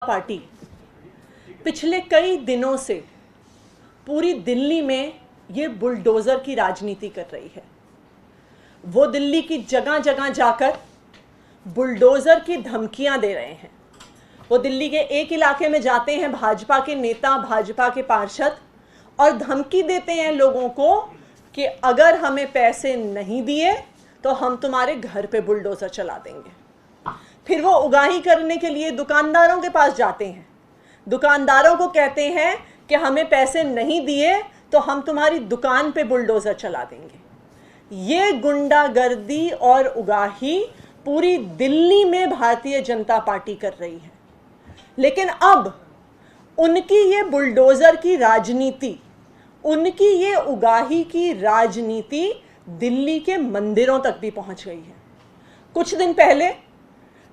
Party पिछले कई दिनों से पूरी दिल्ली में ये बुलडोज़र की राजनीति कर रही है। वो दिल्ली की जगह जगह जाकर बुलडोज़र की धमकियां दे रहे हैं। वो दिल्ली के एक इलाके में जाते हैं भाजपा के नेता, भाजपा के पार्षद, और धमकी देते हैं लोगों को कि अगर हमें पैसे नहीं दिए तो हम तुम्हारे घर पे बुलडोज़र चला देंगे। फिर वो उगाही करने के लिए दुकानदारों के पास जाते हैं, दुकानदारों को कहते हैं कि हमें पैसे नहीं दिए तो हम तुम्हारी दुकान पे बुलडोज़र चला देंगे। ये गुंडागर्दी और उगाही पूरी दिल्ली में भारतीय जनता पार्टी कर रही है। लेकिन अब उनकी ये बुलडोज़र की राजनीति, उनकी ये उगाही की राजनीति दिल्ली के मंदिरों तक भी पहुंच गई है। कुछ दिन पहले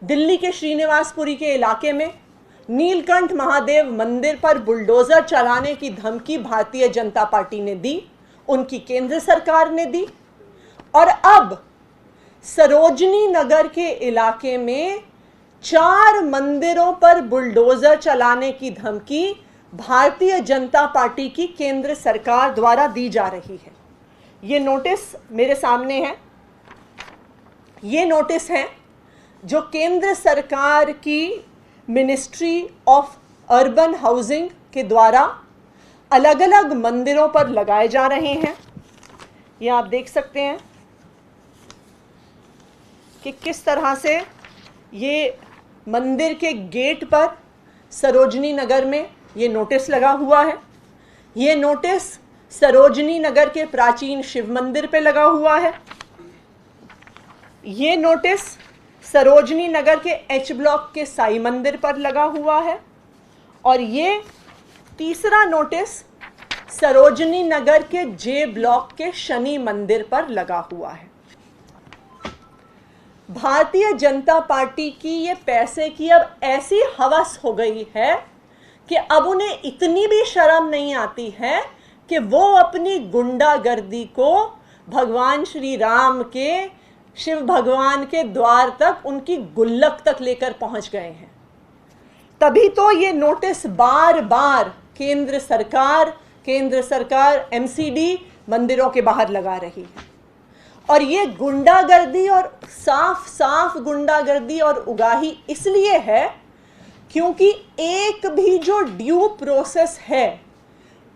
दिल्ली के श्रीनिवासपुरी के इलाके में नीलकंठ महादेव मंदिर पर बुलडोज़र चलाने की धमकी भारतीय जनता पार्टी ने दी, उनकी केंद्र सरकार ने दी। और अब सरोजनी नगर के इलाके में 4 मंदिरों पर बुलडोज़र चलाने की धमकी भारतीय जनता पार्टी की केंद्र सरकार द्वारा दी जा रही है। ये नोटिस मेरे सामने है। ये नोटिस है जो केंद्र सरकार की मिनिस्ट्री ऑफ अर्बन हाउसिंग के द्वारा अलग अलग मंदिरों पर लगाए जा रहे हैं। ये आप देख सकते हैं कि किस तरह से ये मंदिर के गेट पर सरोजनी नगर में ये नोटिस लगा हुआ है। ये नोटिस सरोजनी नगर के प्राचीन शिव मंदिर पे लगा हुआ है। ये नोटिस सरोजनी नगर के एच ब्लॉक के साई मंदिर पर लगा हुआ है। और ये तीसरा नोटिस सरोजनी नगर के जे ब्लॉक के शनि मंदिर पर लगा हुआ है। भारतीय जनता पार्टी की ये पैसे की अब ऐसी हवस हो गई है कि अब उन्हें इतनी भी शर्म नहीं आती है कि वो अपनी गुंडागर्दी को भगवान श्री राम के, शिव भगवान के द्वार तक, उनकी गुल्लक तक लेकर पहुंच गए हैं। तभी तो ये नोटिस बार बार केंद्र सरकार एमसीडी मंदिरों के बाहर लगा रही है। और ये गुंडागर्दी और साफ साफ गुंडागर्दी और उगाही इसलिए है क्योंकि एक भी जो ड्यू प्रोसेस है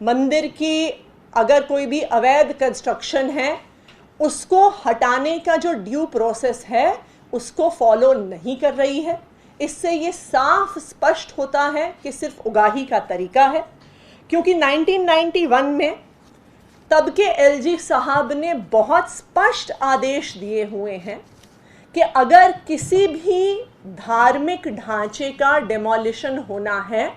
मंदिर की, अगर कोई भी अवैध कंस्ट्रक्शन है उसको हटाने का जो ड्यू प्रोसेस है उसको फॉलो नहीं कर रही है। इससे ये साफ स्पष्ट होता है कि सिर्फ उगाही का तरीका है। क्योंकि 1991 में तब के एलजी साहब ने बहुत स्पष्ट आदेश दिए हुए हैं कि अगर किसी भी धार्मिक ढांचे का डेमोलिशन होना है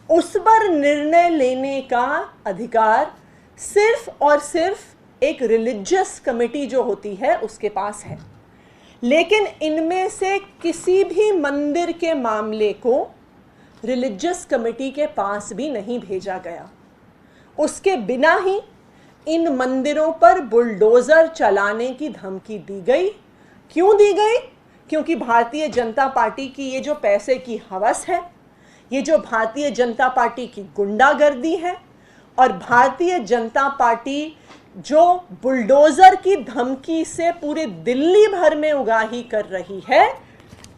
उस पर निर्णय लेने का अधिकार सिर्फ और सिर्फ एक रिलीजियस कमेटी जो होती है उसके पास है। लेकिन इनमें से किसी भी मंदिर के मामले को रिलीजियस कमेटी के पास भी नहीं भेजा गया। उसके बिना ही इन मंदिरों पर बुलडोज़र चलाने की धमकी दी गई। क्यों दी गई? क्योंकि भारतीय जनता पार्टी की ये जो पैसे की हवस है, ये जो भारतीय जनता पार्टी की गुंडागर्दी है, और भारतीय जनता पार्टी जो बुलडोज़र की धमकी से पूरे दिल्ली भर में उगाही कर रही है,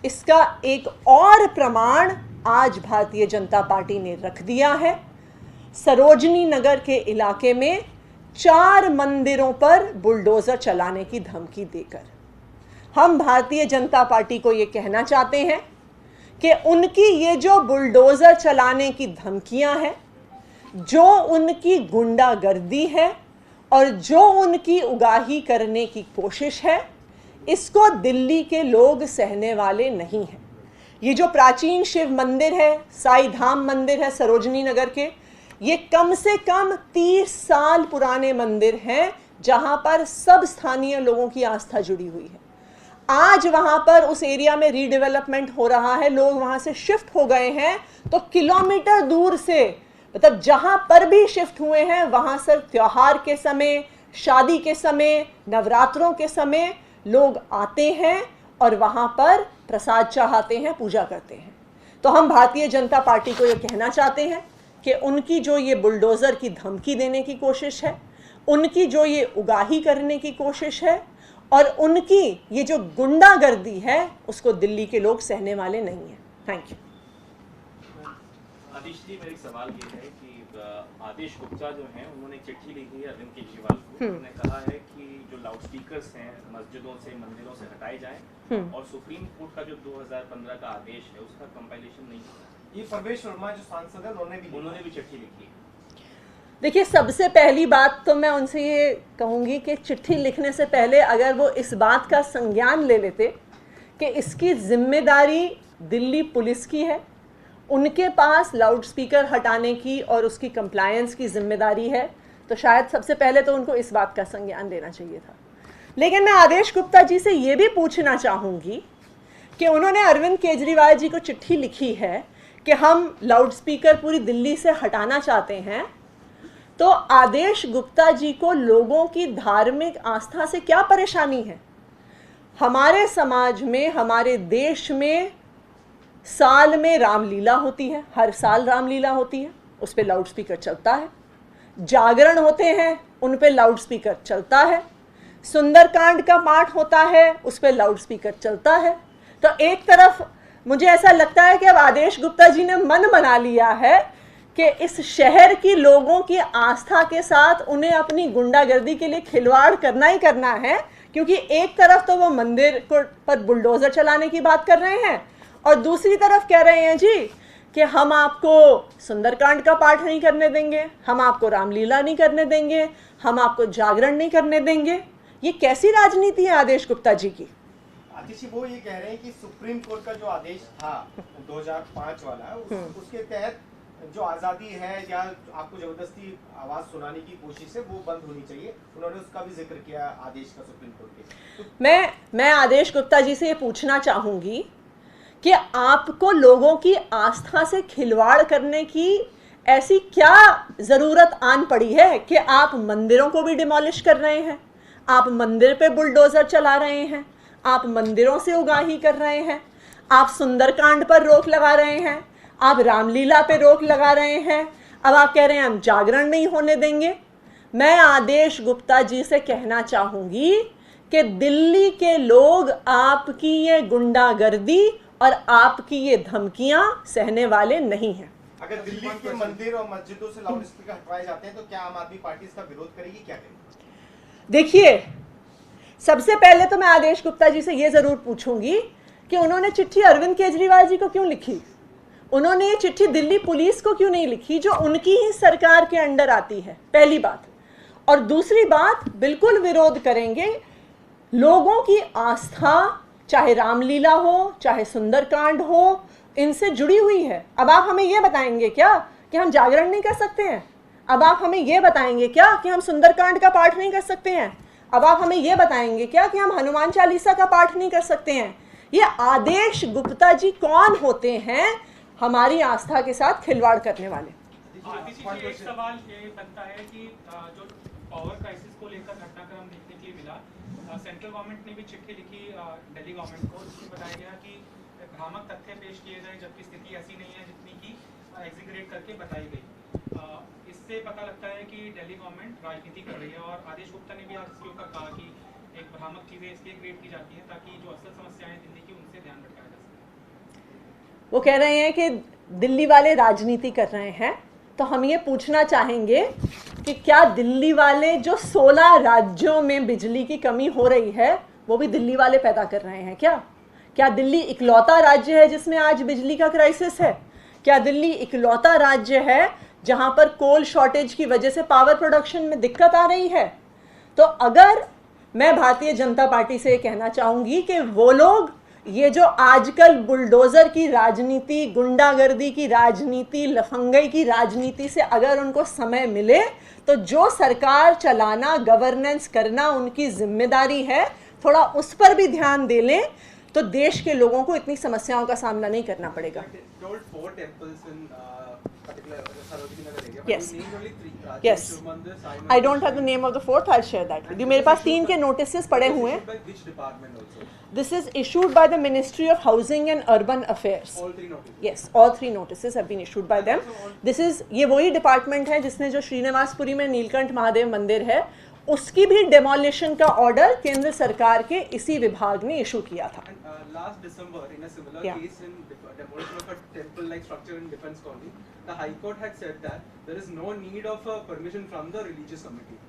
इसका एक और प्रमाण आज भारतीय जनता पार्टी ने रख दिया है। सरोजनी नगर के इलाके में 4 मंदिरों पर बुलडोज़र चलाने की धमकी देकर हम भारतीय जनता पार्टी को ये कहना चाहते हैं कि उनकी ये जो बुलडोज़र चलाने की धमकियां हैं, जो उनकी गुंडागर्दी है और जो उनकी उगाही करने की कोशिश है, इसको दिल्ली के लोग सहने वाले नहीं हैं। ये जो प्राचीन शिव मंदिर है, साई धाम मंदिर है सरोजनी नगर के, ये कम से कम 30 साल पुराने मंदिर हैं जहां पर सब स्थानीय लोगों की आस्था जुड़ी हुई है। आज वहां पर उस एरिया में रीडेवलपमेंट हो रहा है, लोग वहां से शिफ्ट हो गए हैं, तो किलोमीटर दूर से, मतलब जहां पर भी शिफ्ट हुए हैं वहां से त्योहार के समय, शादी के समय, नवरात्रों के समय लोग आते हैं और वहां पर प्रसाद चढ़ाते हैं, पूजा करते हैं। तो हम भारतीय जनता पार्टी को ये कहना चाहते हैं कि उनकी जो ये बुलडोज़र की धमकी देने की कोशिश है, उनकी जो ये उगाही करने की कोशिश है और उनकी ये जो गुंडागर्दी है, उसको दिल्ली के लोग सहने वाले नहीं हैं। Thank you. आदिश जी, मेरा एक सवाल ये है कि आदेश गुप्ता जो हैं उन्होंने चिट्ठी लिखी है अरविंद केजरीवाल को। उन्होंने कहा है कि जो लाउडस्पीकर्स हैं मस्जिदों से मंदिरों से हटाए जाएं और सुप्रीम कोर्ट का जो 2015 का आदेश है उसका कंपाइलेशन नहीं होगा। ये परवेश वर्मा जो सांसद है उन्होंने भी चिट्ठी लिखी है। देखिए, सबसे पहली बात तो मैं उनसे ये कहूँगी कि चिट्ठी लिखने से पहले अगर वो इस बात का संज्ञान ले लेते कि इसकी जिम्मेदारी दिल्ली पुलिस की है, उनके पास लाउडस्पीकर हटाने की और उसकी कंप्लायंस की जिम्मेदारी है, तो शायद सबसे पहले तो उनको इस बात का संज्ञान लेना चाहिए था। लेकिन मैं आदेश गुप्ता जी से ये भी पूछना चाहूँगी कि उन्होंने अरविंद केजरीवाल जी को चिट्ठी लिखी है कि हम लाउडस्पीकर पूरी दिल्ली से हटाना चाहते हैं, तो आदेश गुप्ता जी को लोगों की धार्मिक आस्था से क्या परेशानी है? हमारे समाज में, हमारे देश में साल में रामलीला होती है, हर साल रामलीला होती है, उस पर लाउडस्पीकर चलता है। जागरण होते हैं, उन पे लाउडस्पीकर चलता है। सुंदरकांड का पाठ होता है, उस पर लाउडस्पीकर चलता है। तो एक तरफ मुझे ऐसा लगता है कि अब आदेश गुप्ता जी ने मन बना लिया है कि इस शहर की लोगों की आस्था के साथ उन्हें अपनी गुंडागर्दी के लिए खिलवाड़ करना ही करना है, क्योंकि एक तरफ तो वो मंदिर पर बुलडोजर चलाने की बात कर रहे हैं और दूसरी तरफ कह रहे हैं जी कि हम आपको सुंदरकांड का पाठ नहीं करने देंगे, हम आपको रामलीला नहीं करने देंगे, हम आपको जागरण नहीं करने देंगे। ये कैसी राजनीति है आदेश गुप्ता जी की? आतिशी वो ये कह रहे हैं कि सुप्रीम कोर्ट का जो आदेश था 2005 वाला उसके तहत जो आज़ादी है या आपको जबरदस्ती आवाज़ सुनाने की कोशिश है वो बंद होनी चाहिए। उन्होंने उसका भी जिक्र किया आदेश का सुप्रीम कोर्ट के। तो मैं आदेश गुप्ता जी से ये पूछना चाहूँगी कि आपको लोगों की आस्था से खिलवाड़ करने की ऐसी क्या ज़रूरत आन पड़ी है कि आप मंदिरों को भी डिमोलिश कर रहे हैं, आप मंदिर पे बुलडोज़र चला रहे हैं, आप मंदिरों से उगाही कर रहे हैं, आप सुंदरकांड पर रोक लगा रहे हैं, आप रामलीला पे रोक लगा रहे हैं, अब आप कह रहे हैं हम जागरण नहीं होने देंगे। मैं आदेश गुप्ता जी से कहना चाहूँगी कि दिल्ली के लोग आपकी ये गुंडागर्दी और आपकी ये धमकियां सहने वाले नहीं हैं। अगर दिल्ली के मंदिर और मस्जिदों से लाउडस्पीकर हटवाए जाते हैं तो क्या आम आदमी पार्टी इसका विरोध करेगी, क्या करेगी? देखिए, सबसे पहले तो मैं आदेश गुप्ता जी से ये जरूर पूछूंगी कि उन्होंने चिट्ठी अरविंद केजरीवाल जी को क्यों लिखी, उन्होंने ये चिट्ठी दिल्ली पुलिस को क्यों नहीं लिखी जो उनकी ही सरकार के अंडर आती है, पहली बात। और दूसरी बात, बिल्कुल विरोध करेंगे, लोगों की आस्था चाहे रामलीला हो चाहे सुंदरकांड हो इनसे जुड़ी हुई है। अब आप हमें ये बताएंगे क्या कि हम जागरण नहीं कर सकते हैं? अब आप हमें ये बताएंगे क्या कि हम सुंदरकांड का पाठ नहीं कर सकते हैं? अब आप हमें ये बताएंगे क्या कि हम हनुमान चालीसा का पाठ नहीं कर सकते हैं? ये आदेश गुप्ता जी कौन होते हैं हमारी आस्था के साथ खिलवाड़ करने वाले? एक सवाल ये बनता है कि जो पावर क्राइसिस को लेकर घटनाक्रम देखने के लिए मिला, सेंट्रल गवर्नमेंट ने भी चिट्ठी लिखी दिल्ली गवर्नमेंट को, जिसमें बताया गया कि भ्रामक तथ्य पेश किए गए जबकि स्थिति ऐसी नहीं है जितनी की एग्जीगरेट करके बताई गई। इससे पता लगता है कि दिल्ली गवर्नमेंट राजनीति कर रही है और आदेश गुप्ता ने भी आज इसके ऊपर कहा कि एक भ्रामक चीज़ें इसलिए क्रिएट की जाती हैं ताकि जो असल समस्याएं दिल्ली की उनसे ध्यान भटकाया जा सके। वो कह रहे हैं कि दिल्ली वाले राजनीति कर रहे हैं, तो हम ये पूछना चाहेंगे कि क्या दिल्ली वाले जो 16 राज्यों में बिजली की कमी हो रही है वो भी दिल्ली वाले पैदा कर रहे हैं क्या? क्या दिल्ली इकलौता राज्य है जिसमें आज बिजली का क्राइसिस है? क्या दिल्ली इकलौता राज्य है जहां पर कोल शॉर्टेज की वजह से पावर प्रोडक्शन में दिक्कत आ रही है? तो अगर मैं भारतीय जनता पार्टी से कहना चाहूँगी कि वो लोग ये जो आजकल बुलडोज़र की राजनीति, गुंडागर्दी की राजनीति, लफंगई की राजनीति से अगर उनको समय मिले तो जो सरकार चलाना, गवर्नेंस करना उनकी जिम्मेदारी है, थोड़ा उस पर भी ध्यान दे लें तो देश के लोगों को इतनी समस्याओं का सामना नहीं करना पड़ेगा। Yes. Yes. I don't have the name of the fourth. I'll share that with you. मेरे पास 3 के नोटिसेस पड़े हुए हैं। This is issued by the Ministry of Housing and Urban Affairs. All three notices. Yes, all 3 notices have been issued by them. This is ये वही department है जिसने जो श्रीनिवासपुरी में नीलकंठ महादेव मंदिर है उसकी भी डेमोलिशन का ऑर्डर केंद्र सरकार के इसी विभाग ने इशू किया था. And last December, in a similar Yeah. case in demolition of a temple-like structure in Defence Colony, the High Court had said that there is no need of permission from the religious committee.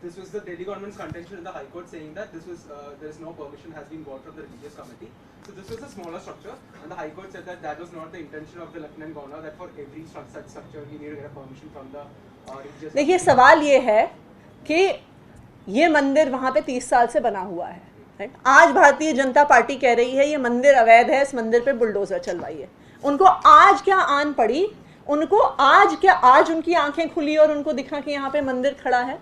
This was the Delhi government's contention in the High Court, saying that this was there is no permission has been got from the religious committee. So this was a smaller structure, and the High Court said that that was not the intention of the Lieutenant Governor, that for every such structure he needed to get a permission from the religious. देखिए सवाल ये है कि ये मंदिर वहाँ पे 30 साल से बना हुआ है, राइट? आज भारतीय जनता पार्टी कह रही है ये मंदिर अवैध है, इस मंदिर पे बुलडोजर चलवाइए. उनको आज क्या आन पड़ी? उनको आज उनकी आंखें खुली और उनको दिखा कि यहाँ पे मंदिर खड़ा है?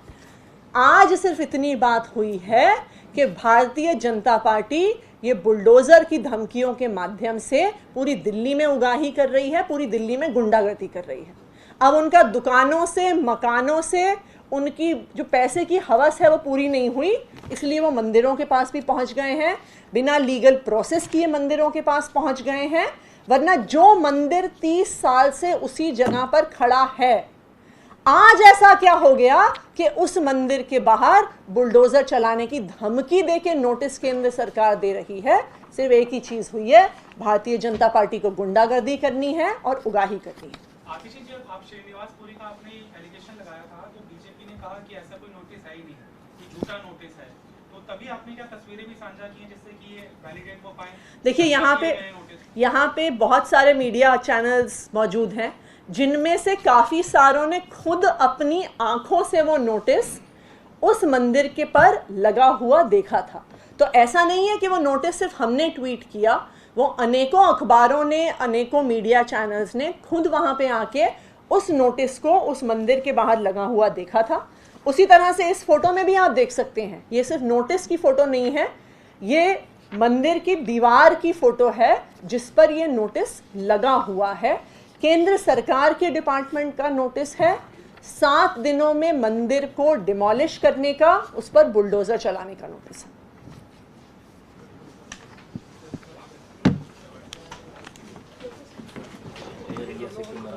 आज सिर्फ इतनी बात हुई है कि भारतीय जनता पार्टी ये बुलडोजर की धमकियों के माध्यम से पूरी दिल्ली में उगाही कर रही है, पूरी दिल्ली में गुंडागर्दी कर रही है. अब उनका दुकानों से, मकानों से उनकी जो पैसे की हवस है वो पूरी नहीं हुई, इसलिए वो मंदिरों के पास भी पहुंच गए हैं, बिना लीगल प्रोसेस किए मंदिरों के पास पहुंच गए हैं. वरना जो मंदिर 30 साल से उसी जगह पर खड़ा है, आज ऐसा क्या हो गया कि उस मंदिर के बाहर बुलडोजर चलाने की धमकी देके नोटिस केंद्र सरकार दे रही है? सिर्फ एक ही चीज हुई है, भारतीय जनता पार्टी को गुंडागर्दी करनी है और उगाही करनी है. आतिश जी, जब आप श्रीनिवासपुरी का आपने एलिगेशन लगाया था तो बीजेपी ने कहा कि ऐसा कोई नोटिस है ही नहीं, ये झूठा नोटिस है, तो तभी आपने क्या तस्वीरें भी साझा की हैं जिससे कि ये वैलिडेट हो पाए? देखिए यहाँ पे बहुत सारे मीडिया चैनल्स मौजूद हैं जिनमें से काफ़ी सारों ने खुद अपनी आंखों से वो नोटिस उस मंदिर के पर लगा हुआ देखा था. तो ऐसा नहीं है कि वो नोटिस सिर्फ हमने ट्वीट किया, वो अनेकों अखबारों ने, अनेकों मीडिया चैनल्स ने खुद वहाँ पे आके उस नोटिस को उस मंदिर के बाहर लगा हुआ देखा था. उसी तरह से इस फोटो में भी आप देख सकते हैं, ये सिर्फ नोटिस की फ़ोटो नहीं है, ये मंदिर की दीवार की फ़ोटो है जिस पर ये नोटिस लगा हुआ है. केंद्र सरकार के डिपार्टमेंट का नोटिस है, 7 दिनों में मंदिर को डिमोलिश करने का, उस पर बुलडोजर चलाने का नोटिस है.